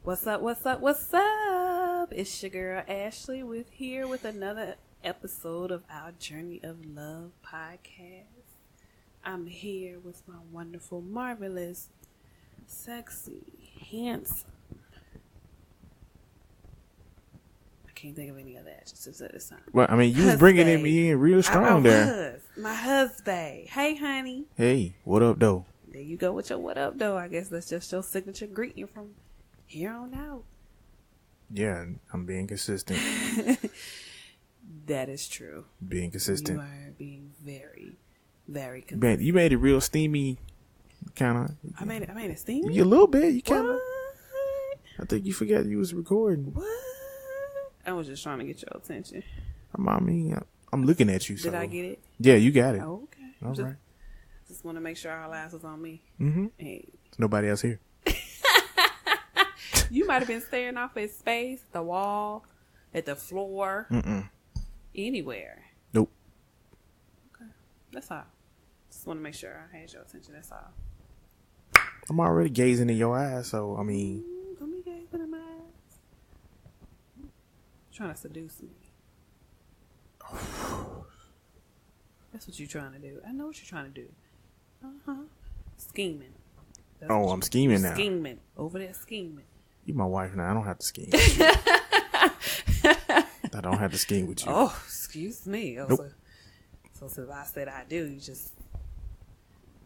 What's up? What's up? What's up? It's your girl Ashley here with another episode of our Journey of Love podcast. I'm here with my wonderful, marvelous, sexy, handsome. I can't think of any other adjectives at this time. Well, I mean, you was bringing it in real strong there. My husband. Hey, honey. Hey, what up, though? There you go with your what up, though. I guess that's just your signature greeting from here on out. Yeah, I'm being consistent. That is true. Being consistent. You are being very, very consistent. Man, you made it real steamy, kind of. I made it steamy? You a little bit. You kind of. What? I think you forgot you was recording. What? I was just trying to get your attention. I mean, I'm looking at you. Did I get it? Yeah, you got it. Oh, okay. All right. Just want to make sure our eyes was on me. Mm-hmm. Hey. Nobody else here. You might have been staring off at space, the wall, at the floor, anywhere. Nope. Okay, that's all. Just want to make sure I had your attention. That's all. I'm already gazing in your eyes, so I mean. Don't be gazing in my eyes. Trying to seduce me. That's what you're trying to do. I know what you're trying to do. Scheming. I'm scheming now. Scheming. Over there scheming. You my wife now. I don't have to scheme. I don't have to scheme with you. Oh, excuse me. Oh, nope. So since I said I do, you just...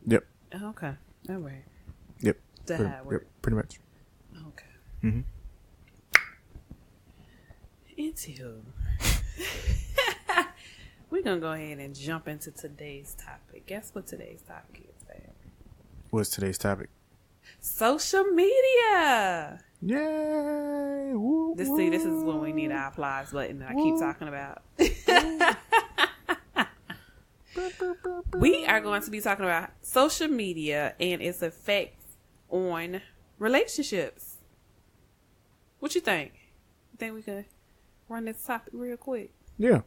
Yep. Okay. All right. Yep. Pretty much. Okay. Mm-hmm. Anywho, we're going to go ahead and jump into today's topic. Guess what today's topic is, babe? What's today's topic? Social media. Yay! Woo, This is when we need our applause button that I keep talking about. We are going to be talking about social media and its effects on relationships. What you think? You think we could run this topic real quick? Yeah.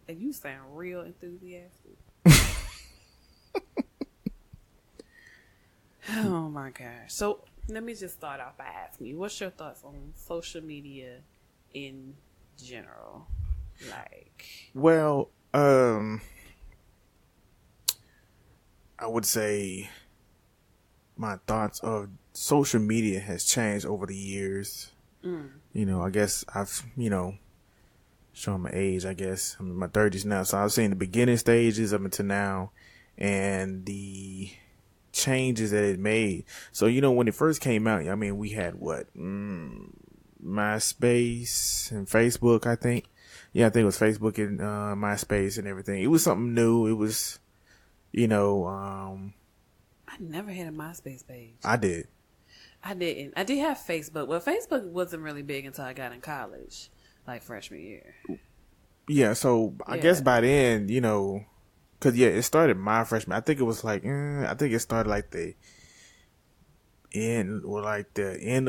You sound real enthusiastic. Oh my gosh. So let me just start off by asking you, what's your thoughts on social media in general? Well, I would say my thoughts of social media has changed over the years. You know, I guess I've, showing my age, I guess. I'm in my 30s now. So I've seen the beginning stages up until now and the changes that it made. So, when it first came out, I mean, we had MySpace and Facebook, I think. Yeah, I think it was Facebook and MySpace and everything. It was something new. It was, I never had a MySpace page. I did. I didn't. I did have Facebook. Well, Facebook wasn't really big until I got in college, like freshman year. Yeah, so I guess by then, because, it started my freshman. I think it was I think it started like the end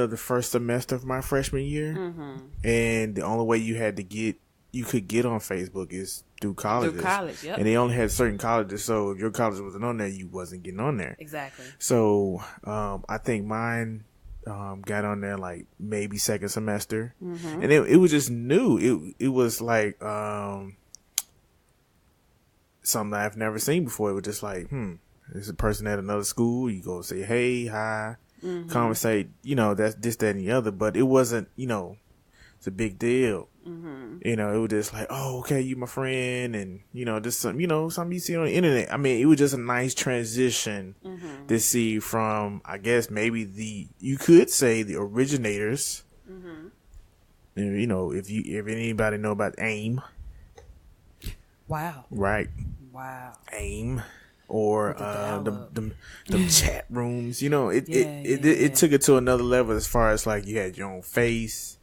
of the first semester of my freshman year. Mm-hmm. And the only way you could get on Facebook is through colleges. Through college, yep. And they only had certain colleges, so if your college wasn't on there, you wasn't getting on there. Exactly. So, I think mine got on there like maybe second semester. Mm-hmm. And it was just new. It was like something I've never seen before. It was just like, there's a person at another school. You go say, hey, hi, conversate, that's this, that, and the other. But it wasn't, it's a big deal. Mm-hmm. It was just like, oh, okay, you my friend. And, just something you see on the internet. I mean, it was just a nice transition to see from, I guess, maybe you could say the originators. Mm-hmm. If anybody know about AIM. Wow. Right. Wow. AIM or the chat rooms. It took it to another level as far as like you had your own face,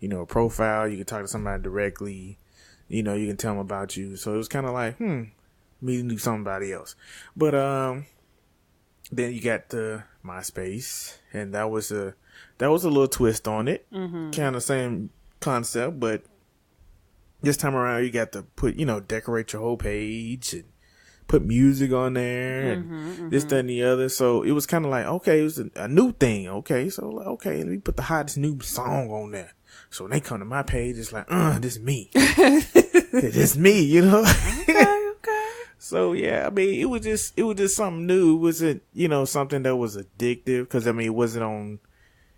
a profile. You could talk to somebody directly. You can tell them about you. So it was kind of like, meeting somebody else. But then you got the MySpace, and that was a little twist on it. Mm-hmm. Kind of same concept, but this time around, you got to decorate your whole page and put music on there and this, that, and the other. So it was kind of like, okay, it was a new thing. Okay, so like, okay, let me put the hottest new song on there. So when they come to my page, it's like, this is me. It's me, you know? Okay. So yeah, I mean, it was just something new. It wasn't, something that was addictive. Cause I mean, it wasn't on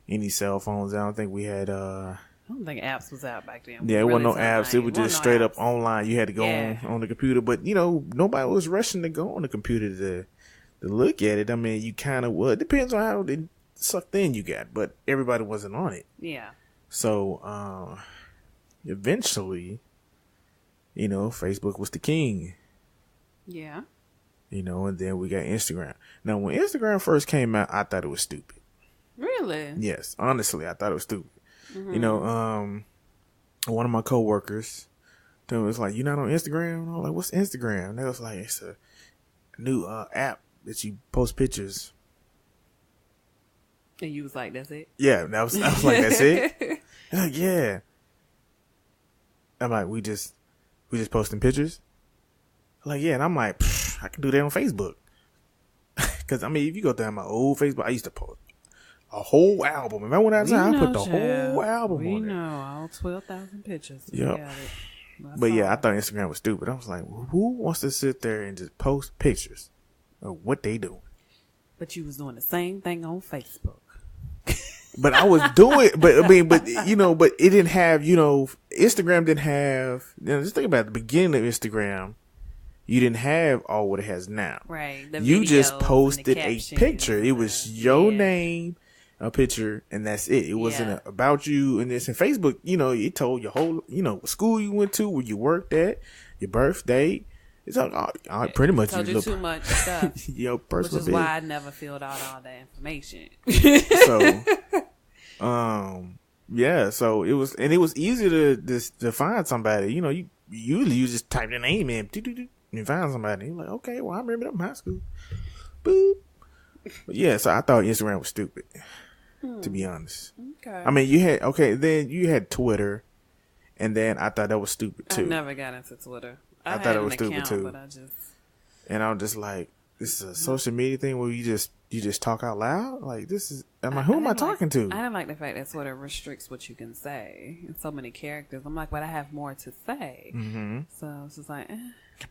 any cell phones. I don't think we had, I don't think apps was out back then. Yeah, it wasn't no apps. It was just straight up online. You had to go on the computer, but nobody was rushing to go on the computer to look at it. I mean, you kind of would. Depends on how sucked in you got, but everybody wasn't on it. Yeah. So, eventually, Facebook was the king. Yeah. And then we got Instagram. Now, when Instagram first came out, I thought it was stupid. Really? Yes, honestly, I thought it was stupid. One of my coworkers, they was like, "You not on Instagram?" And I was like, "What's Instagram?" And they was like, "It's a new app that you post pictures." And you was like, "That's it?" Yeah, I was like, "That's it?" They're like, yeah. I'm like, we just posting pictures. Like, yeah, and I'm like, I can do that on Facebook. Because I mean, if you go down my old Facebook, I used to post a whole album. If I went outside, I put the whole album on there. We know all 12,000 pictures. Yeah. But yeah, I thought Instagram was stupid. I was like, who wants to sit there and just post pictures of what they doing? But you was doing the same thing on Facebook. But I was doing, but it didn't have, Instagram didn't have, just think about the beginning of Instagram. You didn't have all what it has now. Right. You just posted a picture. It was your name, a picture, and that's it. It wasn't about you and this. And Facebook, it told your whole, what school you went to, where you worked at, your birthday. It's all pretty much. Told you too much stuff. Your personal. Which is why I never filled out all that information. So, yeah. So it was easy to find somebody. You usually you just type their name in. And find somebody. You're like, okay, well, I remember that from high school. Boop. But yeah, so I thought Instagram was stupid, to be honest. Okay. I mean, then you had Twitter, and then I thought that was stupid, too. I never got into Twitter. I thought it was stupid, account, too. But and I'm just like, this is a social media thing where you just talk out loud? Like, this is, who am I talking to? I don't like the fact that Twitter restricts what you can say in so many characters. I'm like, but I have more to say. Mm-hmm. So it's just like,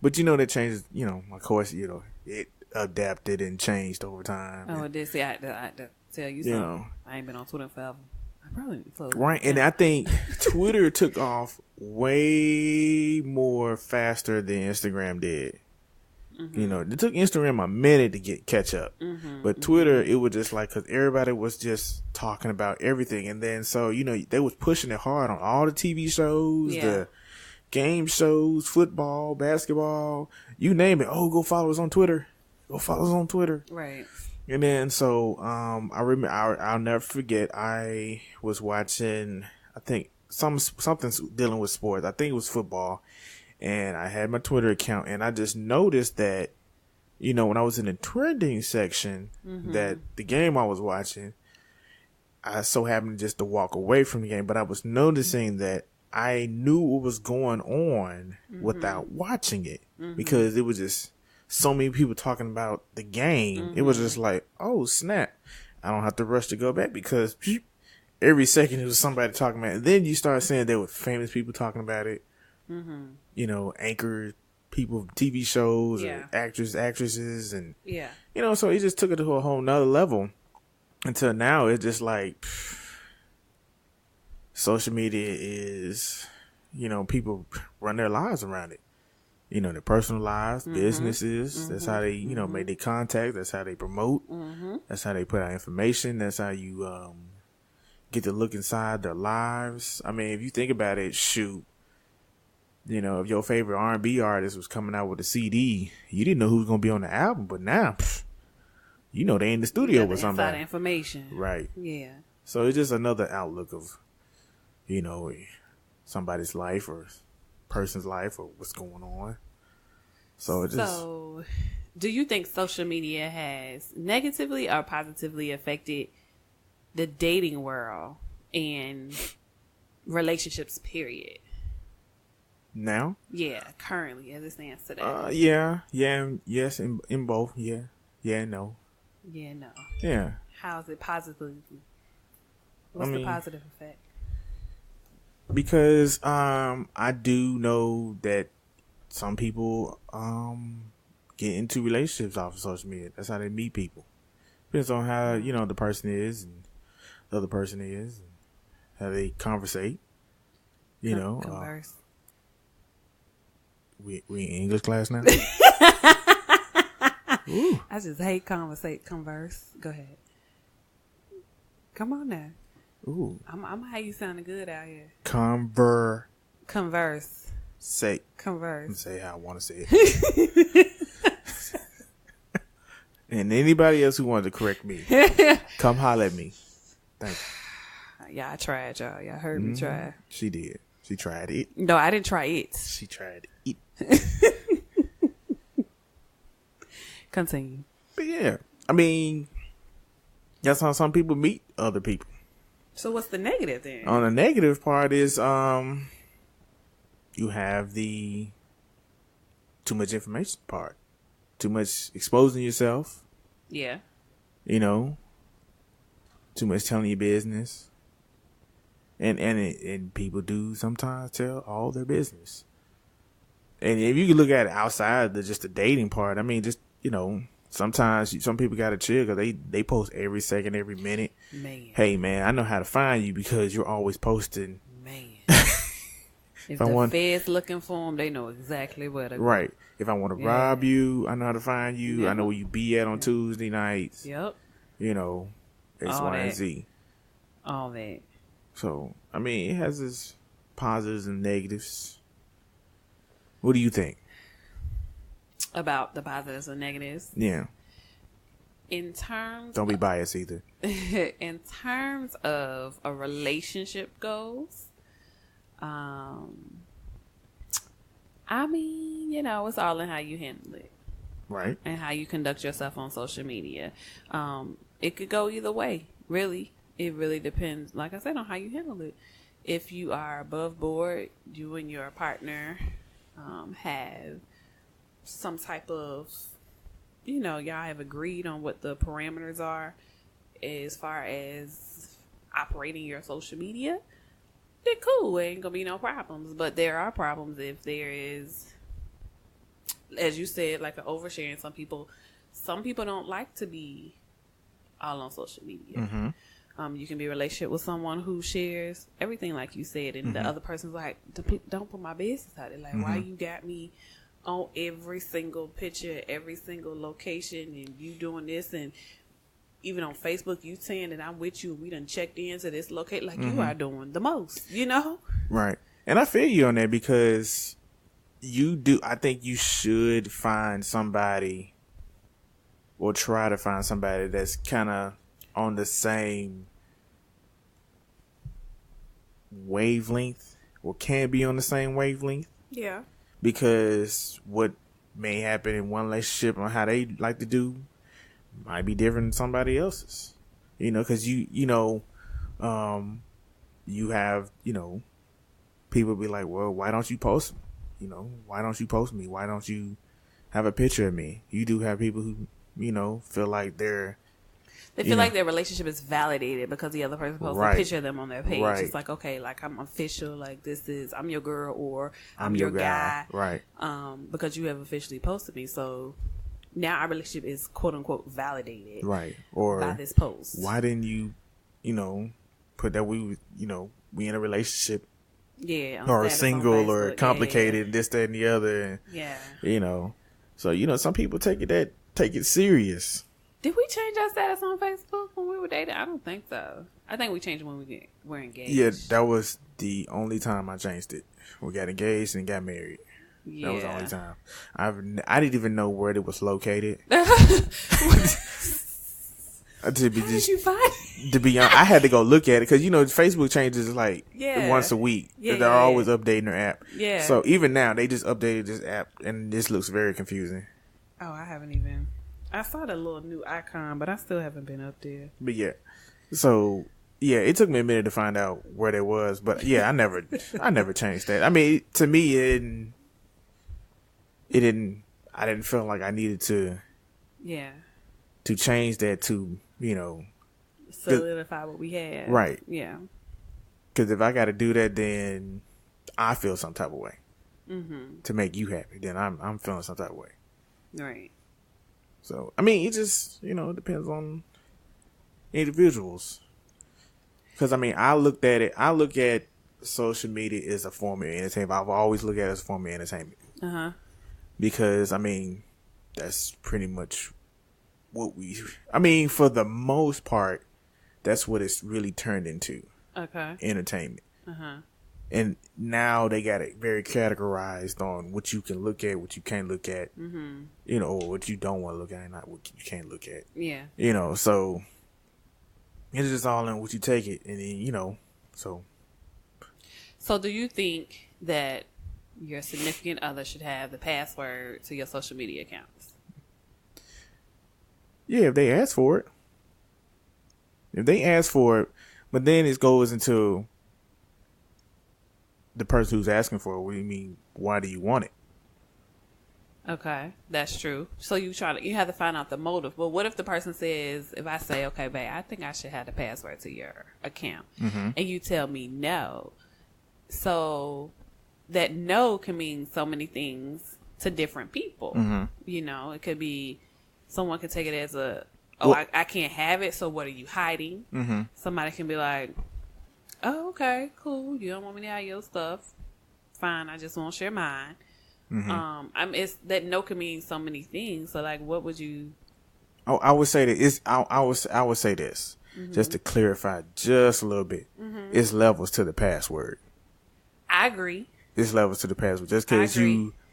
But that changes, of course, it adapted and changed over time. Oh, it did. See, I had to tell you something. I ain't been on Twitter forever. I probably need to close. Right, and I think Twitter took off way more faster than Instagram did. Mm-hmm. It took Instagram a minute to catch up. Mm-hmm, but Twitter, it was just like, because everybody was just talking about everything. And then, so, they was pushing it hard on all the TV shows, the game shows, football, basketball, you name it. Oh, go follow us on Twitter. Go follow us on Twitter. Right. And then, so, I remember, I'll never forget, I was watching, I think, something dealing with sports. I think it was football. And I had my Twitter account, and I just noticed that, when I was in the trending section, that the game I was watching, I so happened just to walk away from the game, but I was noticing that I knew what was going on without watching it, because it was just so many people talking about the game. It was just like, oh snap, I don't have to rush to go back, because every second it was somebody talking about it. And then you start saying there were famous people talking about it. Anchor people, TV shows, or actresses, and so it just took it to a whole nother level. Until now, it's just like social media is, people run their lives around it. Their personal lives, businesses. That's how they, make their contact. That's how they promote. That's how they put out information. That's how you get to look inside their lives. I mean, if you think about it, shoot. If your favorite R&B artist was coming out with a CD, you didn't know who was going to be on the album. But now, they in the studio with somebody. Inside information. Right. Yeah. So it's just another outlook of, somebody's life or person's life or what's going on. So do you think social media has negatively or positively affected the dating world and relationships, period? Now? Yeah, currently as it stands today. Yes, in both. Yeah, no. Yeah, no. Yeah. How's it positively? What's the positive effect? Because I do know that some people get into relationships off of social media. That's how they meet people. Depends on how the person is and the other person is, and how they conversate. Converse. We in English class now. I just hate converse. Go ahead. Come on now. Ooh. I'm how you sounding good out here. Converse. Converse. Say how I want to say it. And anybody else who wanted to correct me, come holler at me. Thank you. Yeah, I tried, y'all. Y'all heard me try. She did. She tried it. No, I didn't try it. She tried it. Continue. But yeah, I mean, that's how some people meet other people. So what's the negative then? On the negative part is you have the too much information part. Too much exposing yourself. Yeah. Too much telling your business. And people do sometimes tell all their business. And if you can look at it outside of just the dating part, I mean, just, sometimes some people got to chill because they post every second, every minute. Man. Hey, man, I know how to find you because you're always posting. Man. If the feds looking for them, they know exactly where to go. Right. If I want to rob you, I know how to find you. Yeah. I know where you be at on Tuesday nights. Yep. X, Y, and Z. All that. So, I mean, it has its positives and negatives. What do you think? About the positives and negatives? Yeah. In terms... Don't be biased either. In terms of a relationship goes, I mean, it's all in how you handle it. Right. And how you conduct yourself on social media. It could go either way, really. It really depends, like I said, on how you handle it. If you are above board, you and your partner have some type of, y'all have agreed on what the parameters are as far as operating your social media, then cool, ain't gonna be no problems. But there are problems if there is, as you said, like an oversharing. Some people don't like to be all on social media. Mm-hmm. You can be in a relationship with someone who shares everything, like you said, and the other person's like, don't put my business out there. Like, why you got me on every single picture, every single location, and you doing this, and even on Facebook, you saying that I'm with you, we done checked into this location, like you are doing the most, Right. And I feel you on that because I think you should find somebody or try to find somebody that's kind of on the same wavelength or can be on the same wavelength. Yeah. Because what may happen in one relationship and how they like to do might be different than somebody else's. Because you have, people be like, well, why don't you post me? Why don't you post me? Why don't you have a picture of me? You do have people who, feel like they feel like their relationship is validated because the other person posts a picture of them on their page. Right. It's like, okay, like I'm official, like I'm your girl or I'm your guy. Right. Because you have officially posted me. So now our relationship is quote unquote validated. Right. Or by this post. Why didn't you, put that we in a relationship? Yeah. Or single or complicated, this, that, and the other. Yeah. So, some people take it serious. Did we change our status on Facebook when we were dating? I don't think so. I think we changed when we were engaged. Yeah, that was the only time I changed it. We got engaged and got married. Yeah. That was the only time. I didn't even know where it was located. How did you find it? To be honest, I had to go look at it because Facebook changes like once a week. Yeah, they're always updating their app. Yeah. So even now, they just updated this app, and this looks very confusing. Oh, I haven't even. I saw the little new icon, but I still haven't been up there. But yeah, so Yeah, it took me a minute to find out where they was, but yeah, I never changed that. I mean, to me, I didn't feel like I needed to change that to, solidify what we had. Right. Yeah. Because if I got to do that, then I feel some type of way. Mm-hmm. To make you happy, then I'm feeling some type of way. Right. So, I mean, it just, it depends on individuals. Because, I mean, I look at social media as a form of entertainment. I've always looked at it as a form of entertainment. Uh-huh. Because, I mean, that's pretty much what for the most part, that's what it's really turned into. Okay. Entertainment. Uh-huh. And now they got it very categorized on what you can look at, what you can't look at, or what you don't want to look at, and not what you can't look at. Yeah. So it's just all in what you take it, and then, so. So do you think that your significant other should have the password to your social media accounts? Yeah, if they ask for it. But then it goes into the person who's asking for it. What do you mean? Why do you want it? Okay, that's true. So you have to find out the motive. But what if the person says, if I say, okay, babe, I think I should have the password to your account, and you tell me no. So that no can mean so many things to different people. Mm-hmm. It could be someone could take it as I can't have it. So what are you hiding? Mm-hmm. Somebody can be like, oh, okay, cool. You don't want me to have your stuff. Fine. I just won't share mine. Mm-hmm. It's that no can mean so many things. So like, what would you? Oh, I would say that I would say this just to clarify just a little bit. Mm-hmm. It's levels to the password. I agree. It's levels to the password. Just because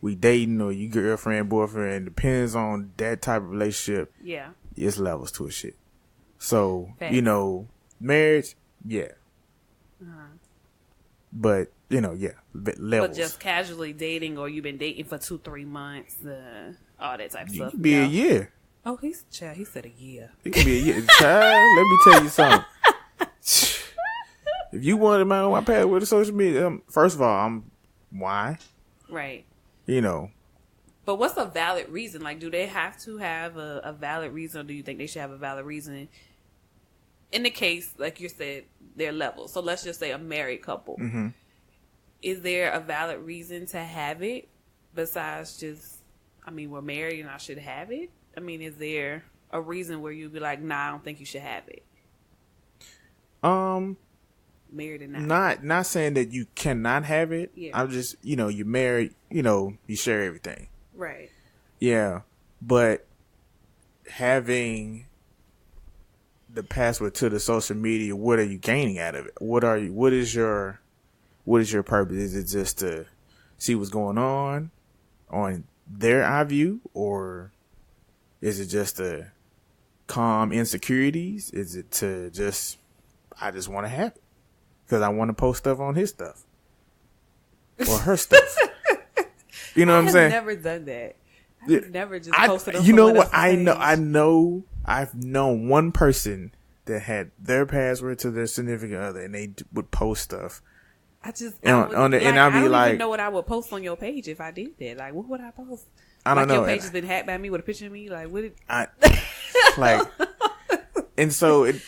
we dating or you girlfriend, boyfriend, depends on that type of relationship. Yeah. It's levels to a shit. So, marriage, yeah. But, levels. But just casually dating or you've been dating for 2-3 months, all that type of stuff. It could be a year. Oh, he said a year. It could be a year. Child, let me tell you something. If you wanted my password to social media, first of all, why? Right. But what's a valid reason? Like, do they have to have a valid reason, or do you think they should have a valid reason? In the case, like you said, their level. So let's just say a married couple. Mm-hmm. Is there a valid reason to have it besides just, we're married and I should have it? Is there a reason where you'd be like, nah, I don't think you should have it? Married or not saying that you cannot have it. Yeah. I'm just, you're married, you share everything. Right. Yeah. But having the password to the social media, what are you gaining out of it? What is your purpose? Is it just to see what's going on their iView, or is it just to calm insecurities? Is it to I just want to have it because I want to post stuff on his stuff or her stuff? You know what I'm saying? I've never done that. I've never just posted on You know what? I've known one person that had their password to their significant other, and they would post stuff. I don't even know what I would post on your page if I did that. Like, what would I post? I don't know. Your page has been hacked by me with a picture of me. Like, what? And so it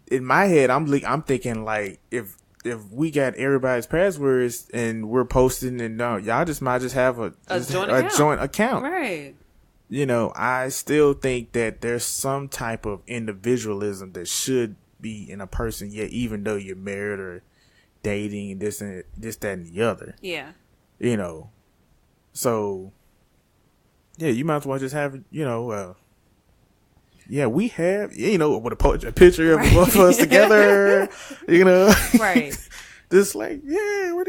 in my head, I'm thinking like if we got everybody's passwords and we're posting, and y'all might just have a joint account, right? I still think that there's some type of individualism that should be in a person, yet even though you're married or dating, this, that, and the other. Yeah. So, yeah, you might as well just have, yeah, we have, with a picture of both of us together, Right. Just like, yeah.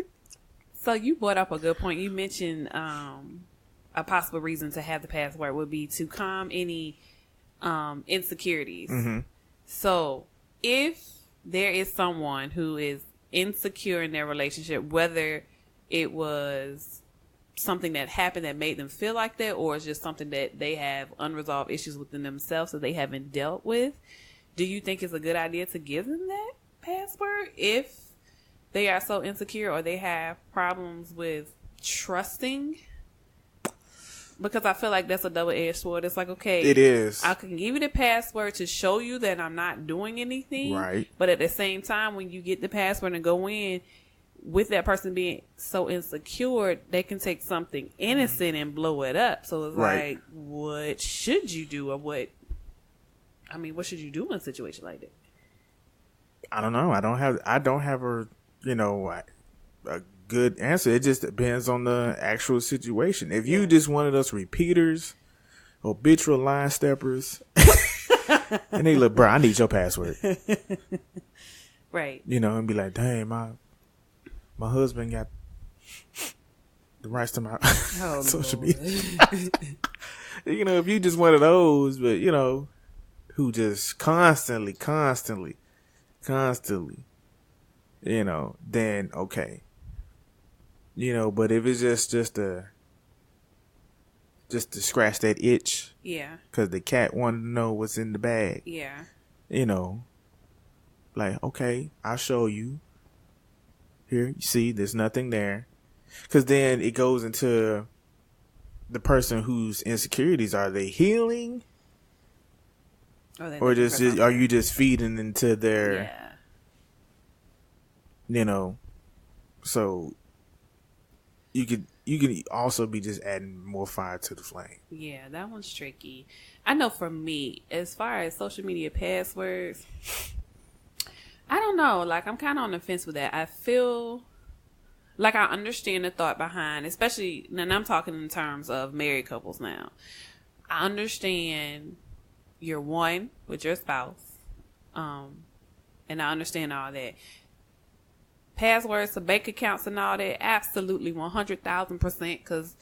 So you brought up a good point. You mentioned a possible reason to have the password would be to calm any insecurities. Mm-hmm. So if there is someone who is insecure in their relationship, whether it was something that happened that made them feel like that, or it's just something that they have unresolved issues within themselves that they haven't dealt with, do you think it's a good idea to give them that? password if they are so insecure or they have problems with trusting. Because I feel like that's a double-edged sword. It's like, okay, it is. I can give you the password to show you that I'm not doing anything. Right. But at the same time, when you get the password and go in, with that person being so insecure, they can take something innocent and blow it up. So it's Right. like, what should you do? Or what should you do in a situation like that? I don't know. I don't have a good answer. It just depends on the actual situation. If you just one of those repeaters, habitual line steppers, and they look, bro, I need your password. Right. And be like, dang, my husband got the rights to my social media. If you just one of those, but who just constantly, then okay. But if it's just to scratch that itch. Yeah. Because the cat wanted to know what's in the bag. Yeah. Like, okay, I'll show you. Here, you see, there's nothing there. Because then it goes into the person whose insecurities, are they healing? Or are you just feeding into their, so you could also be just adding more fire to the flame. Yeah, that one's tricky. I know for me, as far as social media passwords, I don't know. Like, I'm kind of on the fence with that. I feel like I understand the thought behind, especially, and I'm talking in terms of married couples now. I understand you're one with your spouse, and I understand all that. Passwords to bank accounts and all that, absolutely 100,000%, because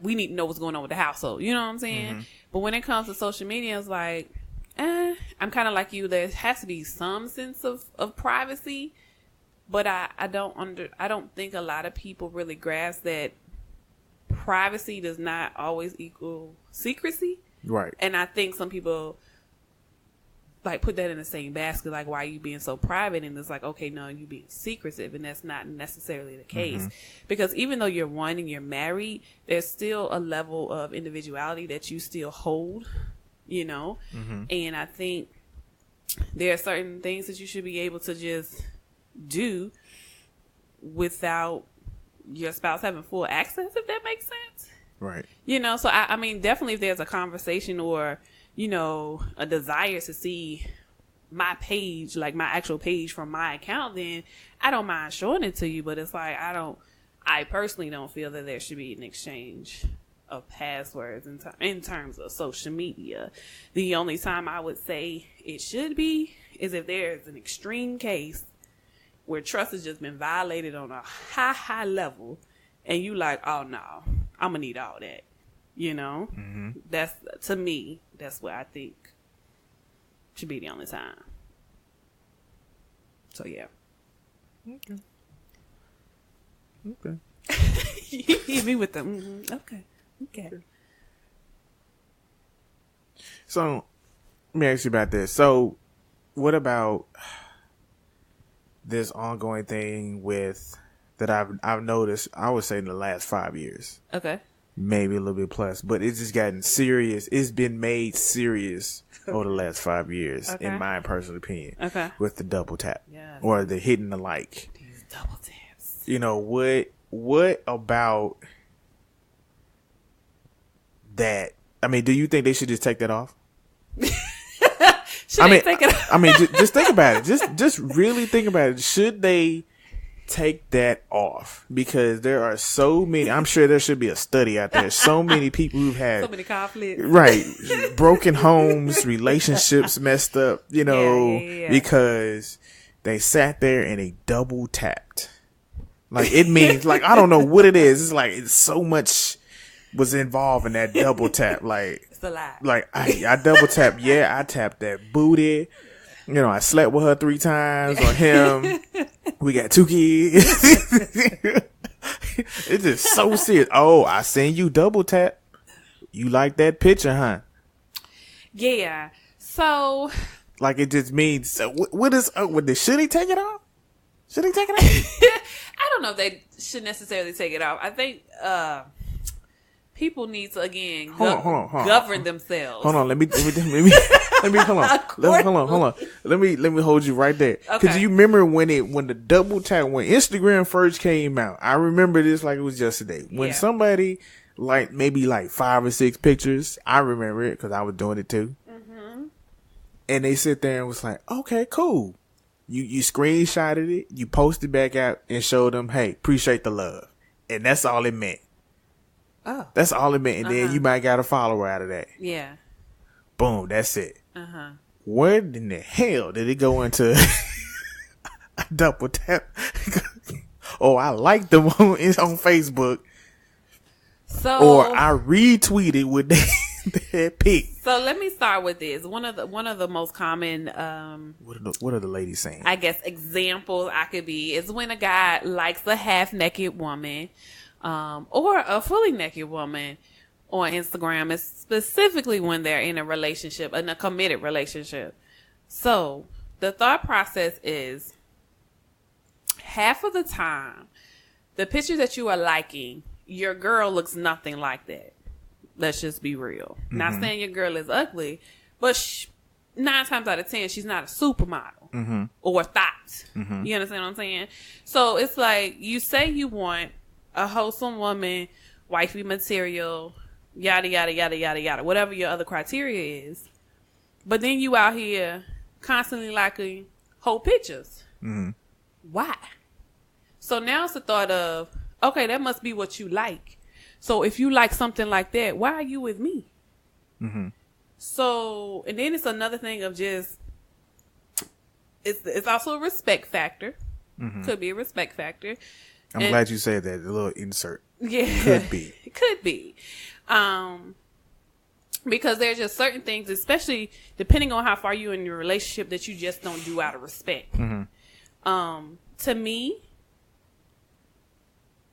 we need to know what's going on with the household. You know what I'm saying? Mm-hmm. But when it comes to social media, it's like, I'm kind of like you. There has to be some sense of privacy, but I don't think a lot of people really grasp that privacy does not always equal secrecy. Right. And I think some people like put that in the same basket, like, why are you being so private? And it's like, okay, no, you being secretive, and that's not necessarily the case. Mm-hmm. Because even though you're one and you're married, there's still a level of individuality that you still hold, Mm-hmm. And I think there are certain things that you should be able to just do without your spouse having full access, if that makes sense. Right. So I mean, definitely if there's a conversation or, a desire to see my page, like my actual page from my account, then I don't mind showing it to you. But it's like, I personally don't feel that there should be an exchange of passwords in terms of social media. The only time I would say it should be is if there's an extreme case where trust has just been violated on a high level, and you like, oh no, I'm gonna need all that. Mm-hmm. That's, to me, that's what I think should be the only time. So yeah. Okay. You hit me with the okay. So let me ask you about this. So what about this ongoing thing that I've noticed, I would say, in the last 5 years. Okay. Maybe a little bit plus, but it's just gotten serious. It's been made serious over the last 5 years, in my personal opinion. Okay. With the double tap. Yes. Or the hitting the like. These double taps. What about that? I mean, do you think they should just take that off? Take it off? I mean, just think about it. Just really think about it. Should they take that off? Because there are so many, I'm sure there should be a study out there. So many people who've had so many conflicts. Right. Broken homes, relationships messed up, Yeah. Because they sat there and they double tapped. Like, it means, like, I don't know what it is. It's like, it's so much was involved in that double tap. Like, it's a lot. Like, I double tapped. Yeah, I tapped that booty. I slept with her 3 times on him. We got 2 kids. It's just so serious. Oh, I seen you double tap. You like that picture, huh? Yeah. So Like it just means. So what is? Should he take it off? Should he take it off? I don't know if they should necessarily take it off. I think people need to again hold on. govern themselves. Hold on, let me hold on. Let me hold you right there. Because Okay. you remember when the double tap, when Instagram first came out, I remember this like it was yesterday. When somebody maybe 5 or 6 pictures, I remember it because I was doing it too. Mm-hmm. And they sit there and was like, okay, cool. You screenshotted it, you posted back out and showed them, hey, appreciate the love. And that's all it meant. Oh. That's all it meant. And then you might got a follower out of that. Yeah. Boom, that's it. Uh-huh. Where in the hell did it go into a double tap? Oh, I liked them on Facebook. So, or I retweeted with that pic. So let me start with this. One of the most common what are the ladies saying? I guess examples I could be is when a guy likes a half naked woman, or a fully naked woman on Instagram, and specifically when they're in a relationship, in a committed relationship. So the thought process is half of the time, the picture that you are liking, your girl looks nothing like that. Let's just be real. Mm-hmm. Not saying your girl is ugly, but 9 times out of 10, she's not a supermodel or thought. Mm-hmm. You understand what I'm saying? So it's like you say you want a wholesome woman, wifey material, yada, yada, yada, yada, yada, whatever your other criteria is. But then you out here constantly liking whole pictures. Mm-hmm. Why? So now it's the thought of, okay, that must be what you like. So if you like something like that, why are you with me? Mm-hmm. So, and then it's another thing of just, it's also a respect factor. Mm-hmm. Could be a respect factor. I'm glad you said that. A little insert. Yeah. Could be. It could be. Because there's just certain things, especially depending on how far you in your relationship, that you just don't do out of respect. Mm-hmm. To me,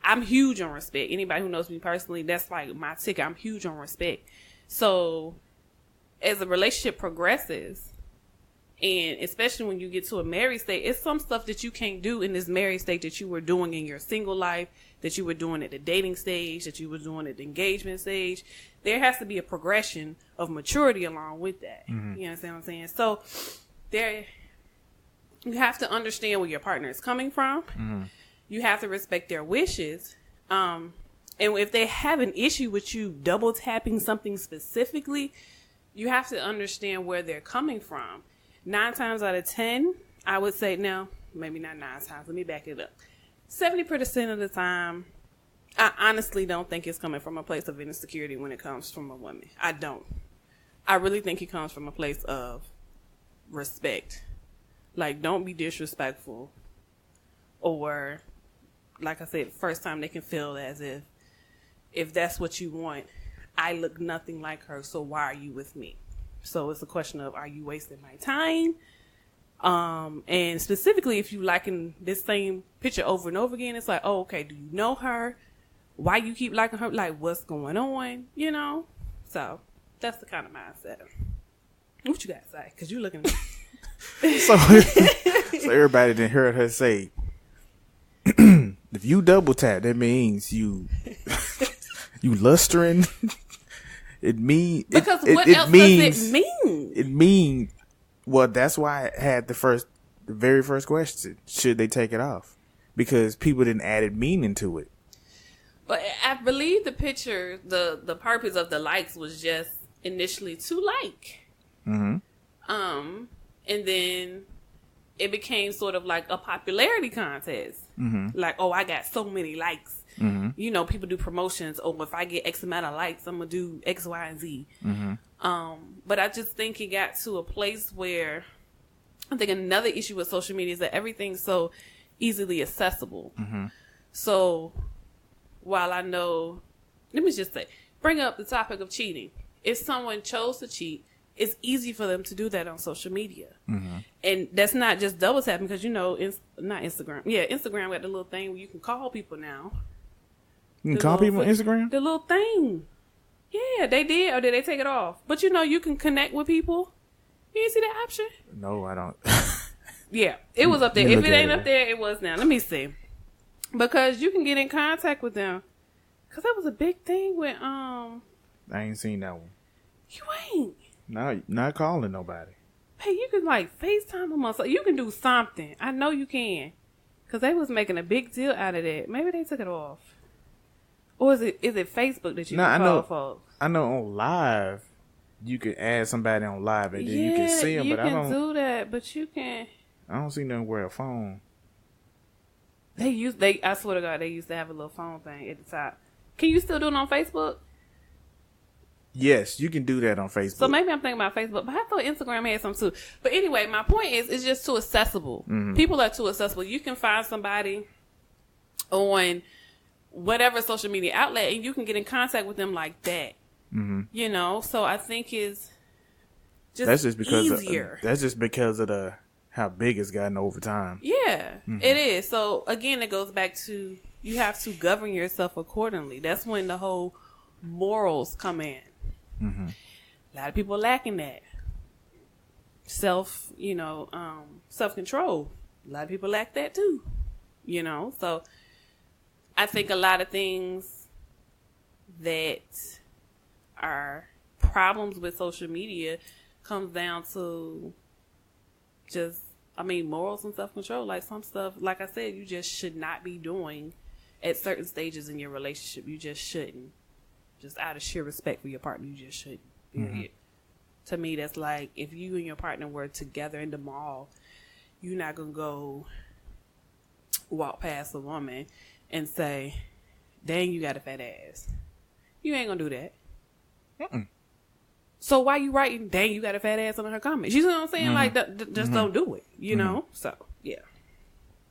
I'm huge on respect. Anybody who knows me personally, that's like my ticket. I'm huge on respect. So as the relationship progresses, and especially when you get to a married state, it's some stuff that you can't do in this married state that you were doing in your single life, that you were doing at the dating stage, that you were doing at the engagement stage. There has to be a progression of maturity along with that. Mm-hmm. You understand what I'm saying? So you have to understand where your partner is coming from. Mm-hmm. You have to respect their wishes. And if they have an issue with you double tapping something specifically, you have to understand where they're coming from. 9 times out of 10, I would say, no, maybe not 9 times. Let me back it up. 70% of the time, I honestly don't think it's coming from a place of insecurity when it comes from a woman. I don't. I really think it comes from a place of respect. Like, don't be disrespectful. Or, like I said, first time they can feel as if that's what you want, I look nothing like her, so why are you with me? So it's a question of, are you wasting my time? And specifically, if you liking this same picture over and over again, it's like, oh, okay, do you know her? Why you keep liking her? Like, what's going on? You know? So that's the kind of mindset. What you got to say? Because you're looking at me. So everybody didn't hear her say, if you double tap, that means you lustering. It mean because what else does it mean? It mean, well, that's why I had the very first question: should they take it off? Because people didn't add meaning to it. But I believe the picture, the purpose of the likes was just initially to like. Mm-hmm. And then it became sort of like a popularity contest. Mm-hmm. Like, oh, I got so many likes. Mm-hmm. You know, people do promotions. Oh, if I get X amount of likes, I'm going to do X, Y, and Z. Mm-hmm. But I just think it got to a place where I think another issue with social media is that everything's so easily accessible. Mm-hmm. So while I know, let me just say, bring up the topic of cheating. If someone chose to cheat, it's easy for them to do that on social media. Mm-hmm. And that's not just double tapping because, you know, not Instagram. Yeah, Instagram got the little thing where you can call people now. You can call people on Instagram? The little thing. Yeah, they did. Or did they take it off? But, you know, you can connect with people You didn't see that option? No, I don't. Yeah, it was up there. You If look it at ain't it. up there, it was now. Let me see. Because you can get in contact with them. Because that was a big thing with, I ain't seen that one. you ain't. Not calling nobody. Hey, you can like FaceTime them or something. You can do something. I know you can. Because they was making a big deal out of that. Maybe they took it off. Or is it Facebook that you Nah, can I call know. folks? I know on live, you can add somebody on live and then you can see them, you but I can don't. do that, but you can. I don't see them wear a phone. I swear to God, they used to have a little phone thing at the top. Can you still do it on Facebook? Yes, you can do that on Facebook. So maybe I'm thinking about Facebook, but I thought Instagram had some too. But anyway, my point is, it's just too accessible. Mm-hmm. People are too accessible. You can find somebody on whatever social media outlet, and you can get in contact with them like that. Mm-hmm. You know, so I think it's just That's just because easier. that's just because of the how big it's gotten over time. Yeah, it is. So again, it goes back to you have to govern yourself accordingly. That's when the whole morals come in. Mm-hmm. A lot of people lacking that self control. A lot of people lack that too. You know, so I think a lot of things that are problems with social media comes down to morals and self-control. Like some stuff, like I said, you just should not be doing at certain stages in your relationship. You just shouldn't. Just out of sheer respect for your partner, you just shouldn't. Period. Mm-hmm. To me, that's like if you and your partner were together in the mall, you're not going to go walk past a woman and say, dang, you got a fat ass. You ain't going to do that. Mm-mm. So why you writing, dang, you got a fat ass on her comments? You know what I'm saying? Mm-hmm. Like, just don't do it, you know? So, yeah.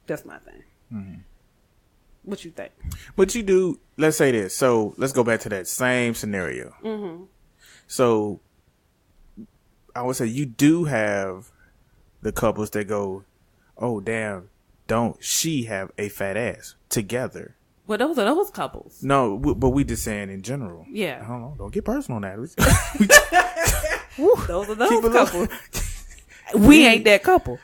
That's my thing. Mm-hmm. What you think? But you do, let's say this. So let's go back to that same scenario. Mm-hmm. So I would say you do have the couples that go, oh, damn, don't she have a fat ass together? Well, those are those couples. No, but we just saying in general. Yeah. I don't know. Don't get personal on that. Those are those couples. We ain't that couple.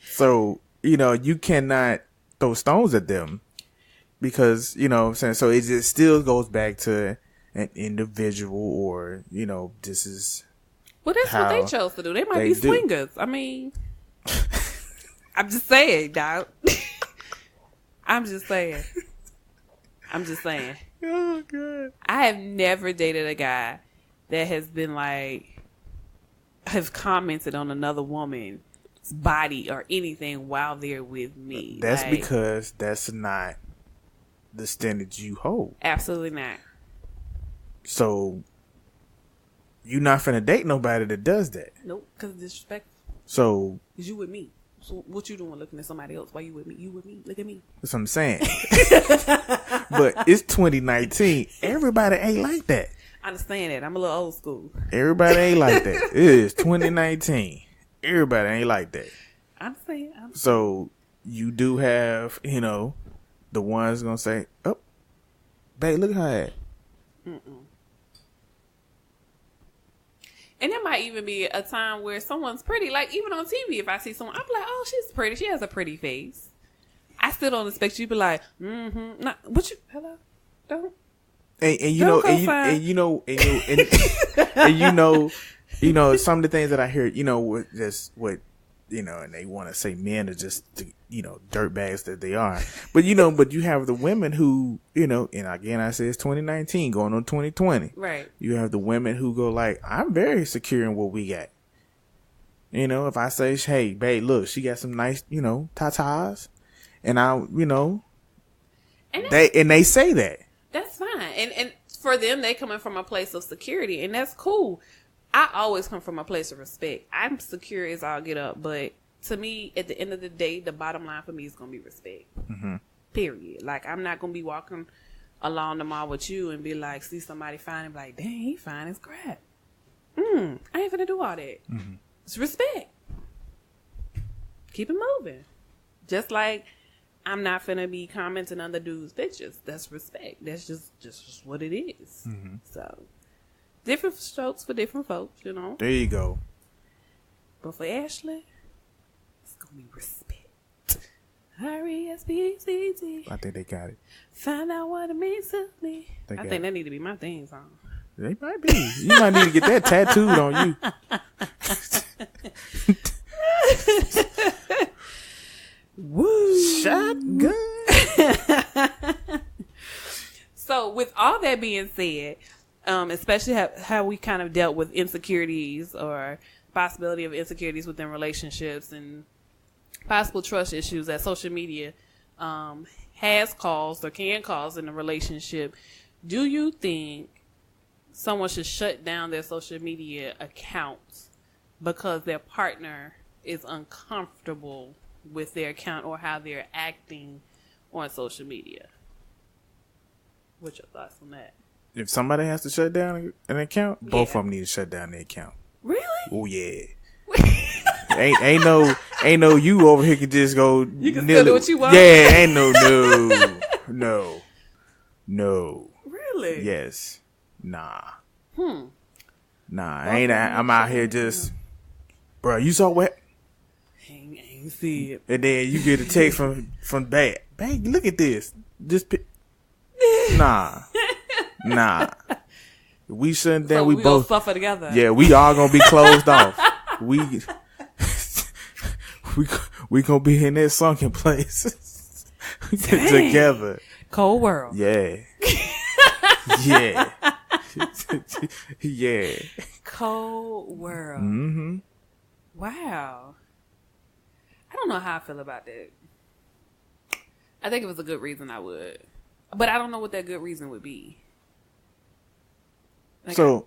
So, you know, you cannot throw stones at them because, you know what I'm saying? So it just still goes back to an individual or, you know, this is. Well, that's what they chose to do. They might be swingers. I mean, I'm just saying, dog. I'm just saying. Oh, God. I have never dated a guy that has been like, has commented on another woman's body or anything while they're with me. That's like, because that's not the standard you hold. Absolutely not. So you're not finna date nobody that does that. Nope, because disrespectful. So. Because you with me. So what you doing looking at somebody else? Why you with me? You with me? Look at me. That's what I'm saying. But it's 2019. Everybody ain't like that. I understand that. I'm a little old school. Everybody ain't like that. It is 2019. Everybody ain't like that. I understand. So you do have, you know, the ones gonna say, oh, babe, look at her at. And there might even be a time where someone's pretty. Like, even on TV, if I see someone, I'm like, oh, she's pretty. She has a pretty face. I still don't expect you to be like, nah, what you, hello? Don't. And you know, you know, some of the things that I hear, you know, just what, you know, and they want to say men are just, you know, dirtbags that they are. But, you know, but you have the women who, you know, and again, I say it's 2019 going on 2020. Right. You have the women who go like, I'm very secure in what we got. You know, if I say, hey, babe, look, she got some nice, you know, tatas. And I, you know, and they say that. That's fine. And for them, they coming from a place of security, and that's cool. I always come from a place of respect. I'm secure as I'll get up, but to me, at the end of the day, the bottom line for me is going to be respect. Mm-hmm. Period. Like, I'm not going to be walking along the mall with you and be like, see somebody fine and be like, dang, he fine as crap. I ain't finna do all that. Mm-hmm. It's respect. Keep it moving. Just like I'm not finna be commenting on the dude's pictures. That's respect. That's just what it is. Mm-hmm. So different strokes for different folks, you know. There you go. But for Ashley, it's gonna be respect. R-E-S-P-E-C-T. I think they got it. Find out what it means to me. I think that need to be my theme song. They might be. You might need to get that tattooed on you. Woo! Shotgun. So, with all that being said, especially how we kind of dealt with insecurities or possibility of insecurities within relationships and possible trust issues that social media has caused or can cause in a relationship, do you think someone should shut down their social media accounts because their partner is uncomfortable with their account or how they're acting on social media? What's your thoughts on that? If somebody has to shut down an account, both of them need to shut down their account. Really? Oh yeah. ain't no you over here can just go. You can still do what you want. Yeah, ain't no. Really? Yes. Nah. Nah. Well, I'm out here just, bro. You saw what? Ain't see it. And then you get a text from Bag. Bag, look at this. Nah. We shouldn't. Then So we both suffer together. Yeah, we all gonna be closed off. We gonna be in that sunken place together. Cold world. Yeah. Yeah. Yeah. Cold world. Mm-hmm. Wow. I don't know how I feel about that. I think if it was a good reason, I would. But I don't know what that good reason would be. Like So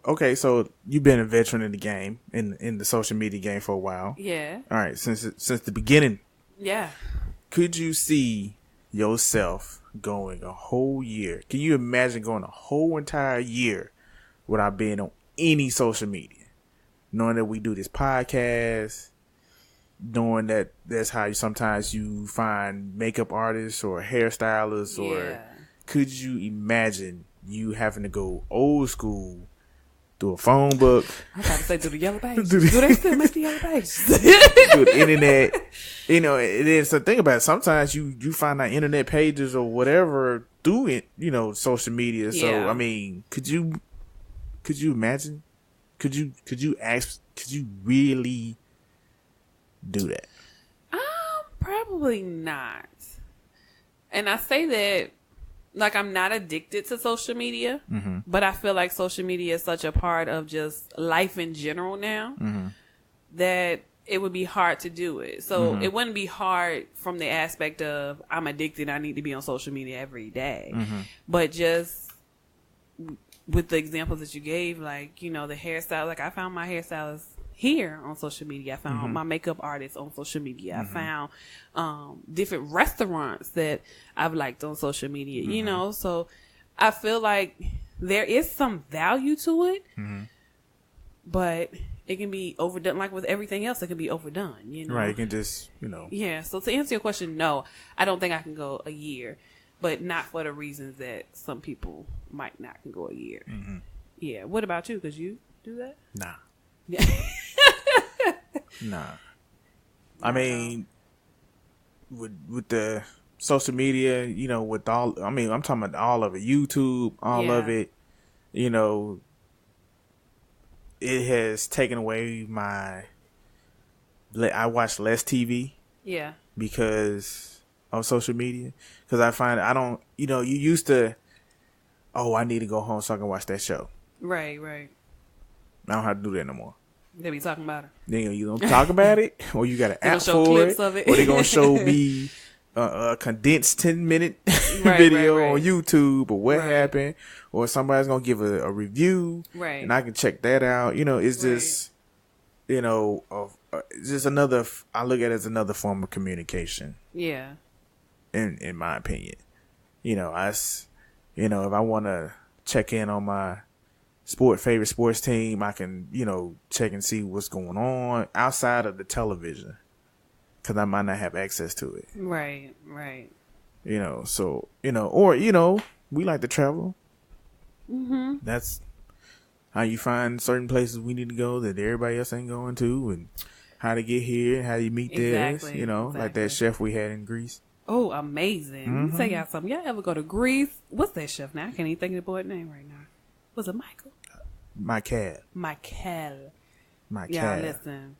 you've been a veteran in the game, in the social media game for a while. Yeah. All right, since the beginning. Yeah. Could you see yourself going a whole year? Can you imagine going a whole entire year without being on any social media? Knowing that we do this podcast, knowing that that's how sometimes you find makeup artists or hairstylists, or could you imagine you having to go old school through a phone book? I was about to say through the yellow pages. Do they still make the yellow pages? Through the internet. And then so think about it. Sometimes you find out internet pages or whatever through it, social media. So Yeah. I mean, could you imagine? Could you really do that? Probably not. And I say that like I'm not addicted to social media, but I feel like social media is such a part of just life in general now that it would be hard to do it. So it wouldn't be hard from the aspect of I'm addicted, I need to be on social media every day. But just with the examples that you gave, like, the hairstyle, like I found my hairstylist here on social media. I found my makeup artist on social media. I found different restaurants that I've liked on social media, so I feel like there is some value to it, but it can be overdone. Like with everything else, it can be overdone, Right, you can just, Yeah, so to answer your question, no, I don't think I can go a year, but not for the reasons that some people might not can go a year. Yeah, what about you? Could you do that? Nah. Yeah. Nah. I mean, with the social media, with I'm talking about all of it, YouTube, all of it, it has taken away I watch less TV. Yeah. Because of social media. Because I find you used to, I need to go home so I can watch that show. Right. I don't have to do that no more. They be talking about it. You don't talk about it, or you got an app show for clips it, of it. or they gonna show me a condensed 10-minute video on YouTube, or what happened, or somebody's gonna give a review, and I can check that out. It's just, it's just another. I look at it as another form of communication. Yeah. In my opinion, if I want to check in on my favorite sports team, I can, check and see what's going on outside of the television, because I might not have access to it. Right. So, or, we like to travel. That's how you find certain places we need to go that everybody else ain't going to, and how to get here, and how you meet this, you know, like that chef we had in Greece. Oh, amazing. Let me tell y'all something. Y'all ever go to Greece? What's that chef now? I can't even think of the boy's name right now. Was it Michael? Michael. Yeah, listen.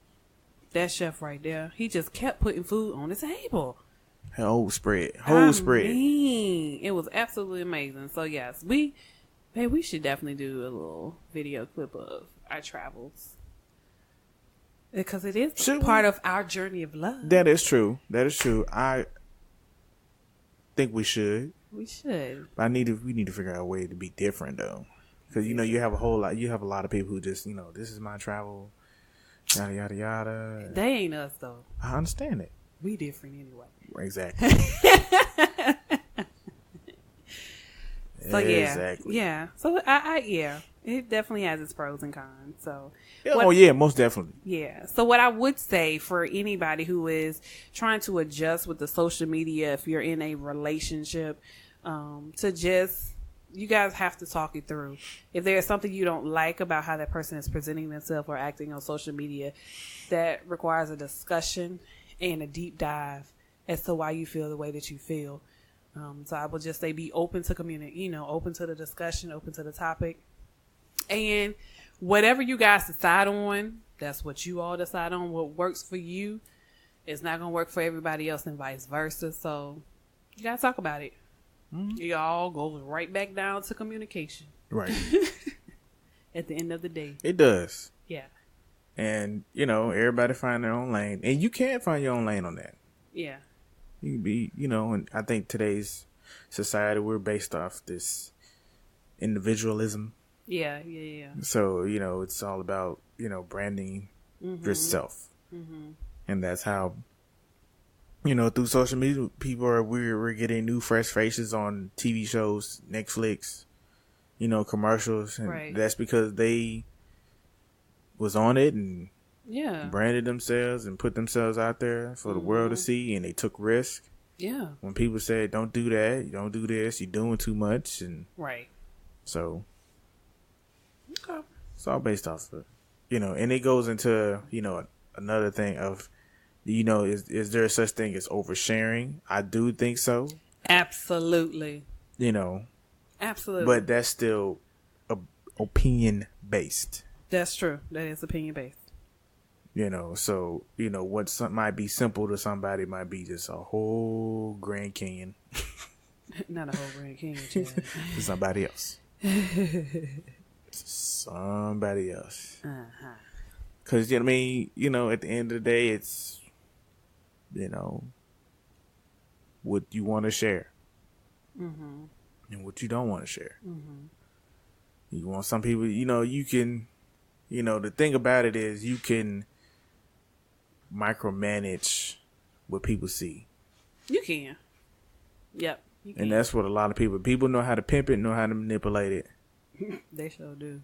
That chef right there, he just kept putting food on the table. Whole spread. It was absolutely amazing. So yes, we should definitely do a little video clip of our travels. Because it is part of our journey of love. That is true. I think we should. We should. But we need to figure out a way to be different though. Because you know you have a lot of people who just, you know, this is my travel, yada yada yada. They ain't us though. I understand it. We different anyway. Exactly. So yeah. So I it definitely has its pros and cons. So most definitely. Yeah. So what I would say for anybody who is trying to adjust with the social media, if you're in a relationship, you guys have to talk it through. If there's something you don't like about how that person is presenting themselves or acting on social media, that requires a discussion and a deep dive as to why you feel the way that you feel. So I would just say be open to community, open to the discussion, open to the topic. And whatever you guys decide on, that's what you all decide on. What works for you is not going to work for everybody else and vice versa. So you got to talk about it. Mm-hmm. You all go right back down to communication. Right. At the end of the day. It does. Yeah. And, everybody find their own lane. And you can find your own lane on that. Yeah. You can be, and I think today's society, we're based off this individualism. Yeah. So, it's all about, branding yourself. Mm-hmm. And that's how, through social media, we're getting new fresh faces on TV shows, Netflix, commercials. And that's because they was on it and branded themselves and put themselves out there for the world to see, and they took risk. Yeah. When people said, don't do that, you don't do this, you're doing too much. And so it's all based off of, and it goes into, another thing of, is there such thing as oversharing? I do think so. Absolutely. Absolutely. But that's still opinion based. That's true. That is opinion based. So, what might be simple to somebody might be just a whole Grand Canyon. Not a whole Grand Canyon, Chad. To somebody else. Somebody else. Uh-huh. Because, at the end of the day, it's, what you want to share. Mm-hmm. And what you don't want to share. Mm-hmm. You want some people, you can, the thing about it is you can micromanage what people see. You can. Yep. You can. And that's what a lot of people know how to pimp it, know how to manipulate it. They sure do.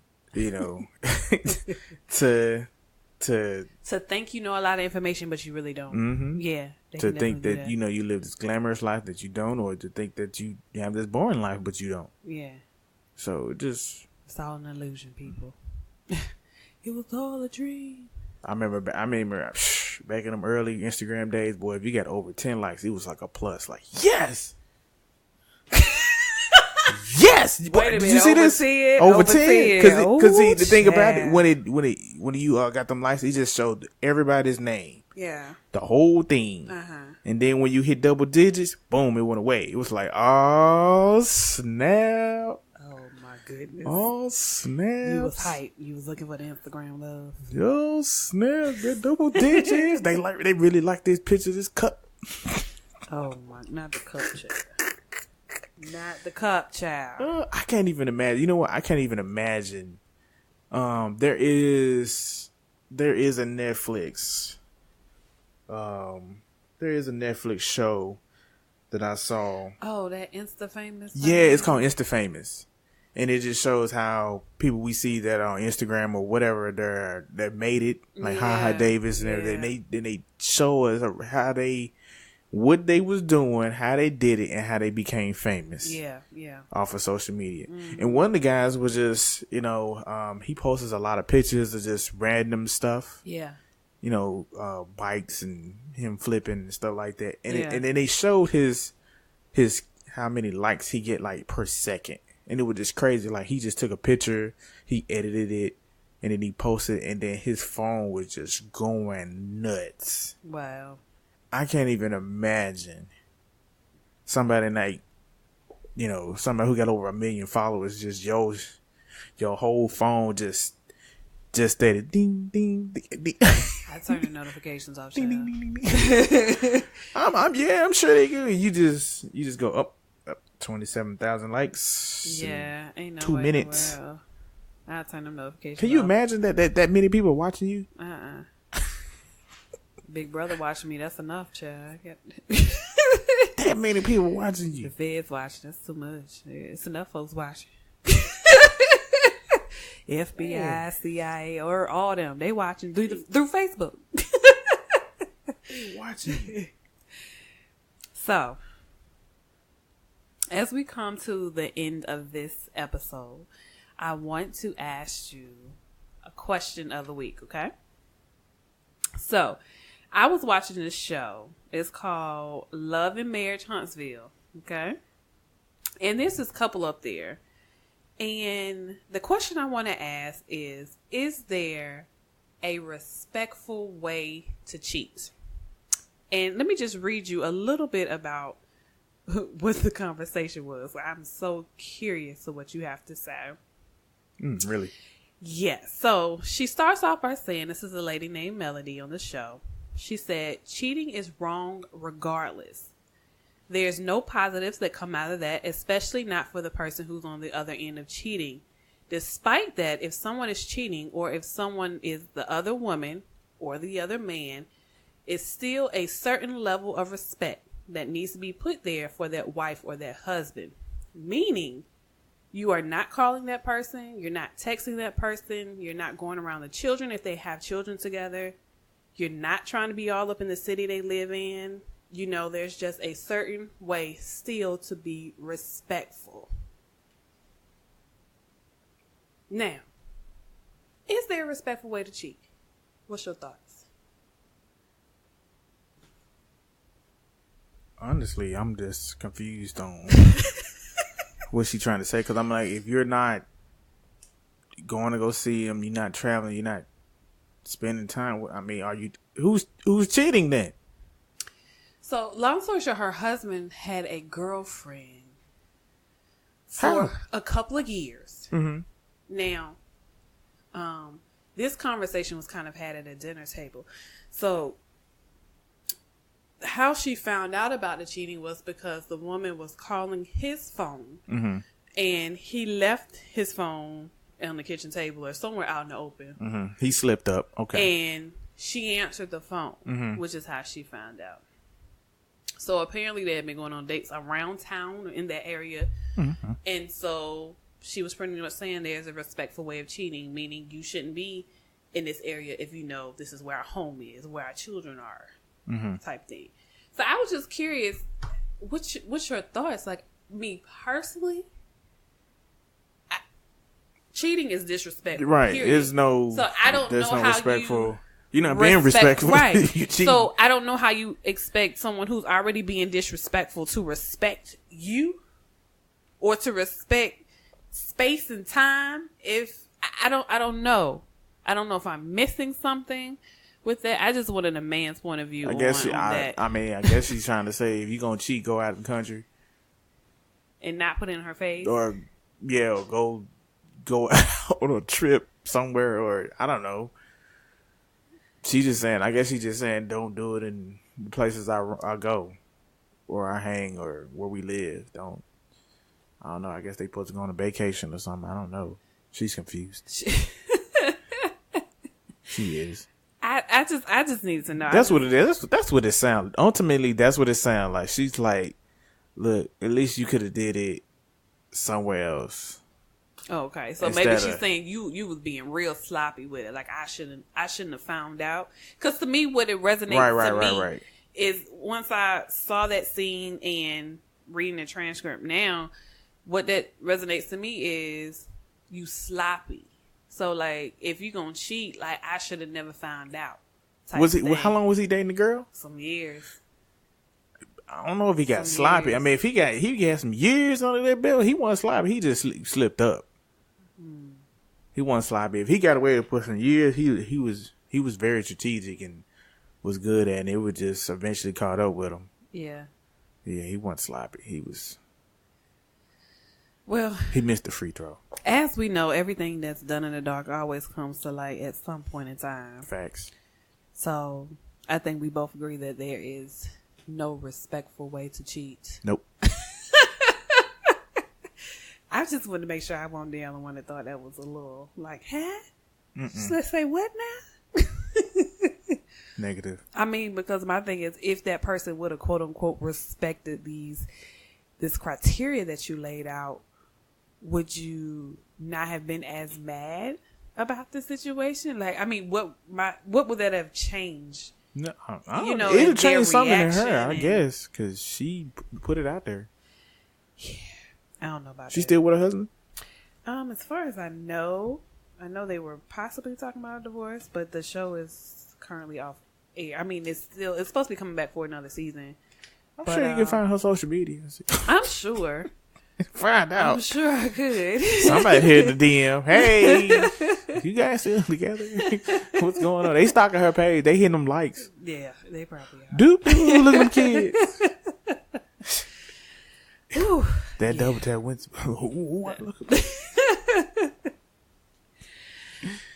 To think you know a lot of information, but you really don't. Mm-hmm. Yeah. To think that, you live this glamorous life that you don't, or to think that you have this boring life, but you don't. Yeah. So it's all an illusion, people. It was all a dream. I remember back in them early Instagram days, boy, if you got over 10 likes, it was like a plus. Like, yes! Yes! Wait a minute, did you see this? Over 10? Because the thing about it, when you got them likes, it just showed everybody's name. Yeah. The whole thing. Uh-huh. And then when you hit double digits, boom, it went away. It was like, oh, snap. Goodness. Oh, snap. You was hype. You was looking for the Instagram love. Yo, snap. They're double digits. They really like this picture, this cup. Oh, my. Not the cup, child. Not the cup, child. I can't even imagine. You know what? I can't even imagine. There is a Netflix. There is a Netflix show that I saw. Oh, that Insta Famous? Yeah, it's called Insta Famous. And it just shows how people we see that on Instagram or whatever that made it, like Haha Davis and everything. They show us how they what they was doing, how they did it, and how they became famous. Yeah. Off of social media. And one of the guys was just, he posts a lot of pictures of just random stuff. Yeah. Bikes and him flipping and stuff like that. And then they showed his how many likes he get like per second. And it was just crazy. Like he just took a picture, he edited it, and then he posted, and then his phone was just going nuts. Wow. I can't even imagine somebody like, somebody who got over 1 million followers, just your whole phone just stated ding ding ding. Ding. I turn the notifications off. Ding, ding, ding, ding. I'm sure they do. You just go up 27,000 likes. Yeah, ain't no 2 way minutes. in the world. I turn them notifications. Can you off. imagine that many people watching you? Big Brother watching me, that's enough, child. That many people watching you. The feds watching, that's too much. It's enough folks watching. FBI, CIA, or all them, they watching through Facebook. Watching you. So, as we come to the end of this episode, I want to ask you a question of the week, okay? So, I was watching this show. It's called Love and Marriage Huntsville, okay? And there's this couple up there. And the question I want to ask is there a respectful way to cheat? And let me just read you a little bit about what the conversation was. I'm so curious of what you have to say. Really? Yes. So she starts off by saying, this is a lady named Melody on the show. She said, cheating is wrong regardless. There's no positives that come out of that, especially not for the person who's on the other end of cheating. Despite that, if someone is cheating or if someone is the other woman or the other man, it's still a certain level of respect that needs to be put there for that wife or that husband. Meaning, you are not calling that person, you're not texting that person, you're not going around the children if they have children together. You're not trying to be all up in the city they live in. There's just a certain way still to be respectful. Now, is there a respectful way to cheat? What's your thoughts? Honestly, I'm just confused on what's she trying to say. Because I'm like, if you're not going to go see him, you're not traveling, you're not spending time with, are you, who's cheating then? So, long story short, her husband had a girlfriend for a couple of years. Mm-hmm. Now, this conversation was kind of had at a dinner table. So, how she found out about the cheating was because the woman was calling his phone, and he left his phone on the kitchen table or somewhere out in the open. Mm-hmm. He slipped up. Okay. And she answered the phone, which is how she found out. So apparently they had been going on dates around town or in that area. Mm-hmm. And so she was pretty much saying there's a respectful way of cheating, meaning you shouldn't be in this area if you know this is where our home is, where our children are, type thing. So I was just curious, what's your thoughts? Like, me personally, cheating is disrespectful. Right. Period. There's no how respectful. You're not being respectful. Right. You cheat. So I don't know how you expect someone who's already being disrespectful to respect you or to respect space and time. If I don't know. I don't know if I'm missing something with that. I just wanted a man's point of view. I guess on that. I guess she's trying to say if you're gonna cheat, go out of the country and not put it in her face, or go out on a trip somewhere, or I don't know. She's just saying don't do it in the places I go or I hang or where we live. I don't know. I guess they supposed to go on a vacation or something. I don't know. She's confused. She is. I just need to know. That's what it is. That's what it sounds. Ultimately, that's what it sounds like. She's like, look, at least you could have did it somewhere else. Okay, so maybe she's saying you was being real sloppy with it. Like I shouldn't have found out. Because to me, what it resonates to me is once I saw that scene and reading the transcript now, what that resonates to me is you sloppy. So like, if you gonna cheat, like I should have never found out. Was he? How long was he dating the girl? Some years. I don't know if he got sloppy. I mean, if he got some years under that belt, he wasn't sloppy. He just slipped up. He wasn't sloppy. If he got away with pushing years, he was very strategic and was good at it. And it would just eventually caught up with him. Yeah. Yeah, he wasn't sloppy. He was. Well, he missed the free throw. As we know, everything that's done in the dark always comes to light at some point in time. Facts. So I think we both agree that there is no respectful way to cheat. Nope. I just wanted to make sure I wasn't the only one that thought that was a little like, huh? Let's say what now? Negative. I mean, because my thing is, if that person would have quote unquote respected this criteria that you laid out, would you not have been as mad about the situation? Like, I mean, what would that have changed? No, it'll change something in her, I guess, because she put it out there. Yeah, I don't know about. She's still with her husband? As far as I know they were possibly talking about a divorce, but the show is currently off air. I mean, it's supposed to be coming back for another season. I'm sure you can find her social media. I'm sure. Find out. I'm sure I could. Somebody hit the DM. Hey, you guys still together? What's going on? They stalking her page. They hitting them likes. Yeah, they probably are. Doop, look at them kids. Ooh, that double tap went.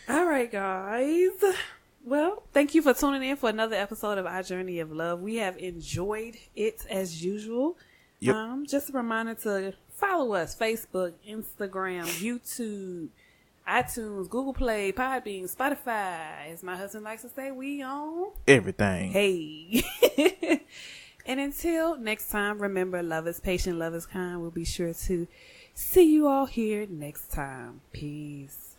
All right, guys. Well, thank you for tuning in for another episode of Our Journey of Love. We have enjoyed it as usual. Yep. Just a reminder to follow us: Facebook, Instagram, YouTube, iTunes, Google Play, Podbean, Spotify. As my husband likes to say, we on everything. Hey. And until next time, remember, love is patient, love is kind. We'll be sure to see you all here next time. Peace.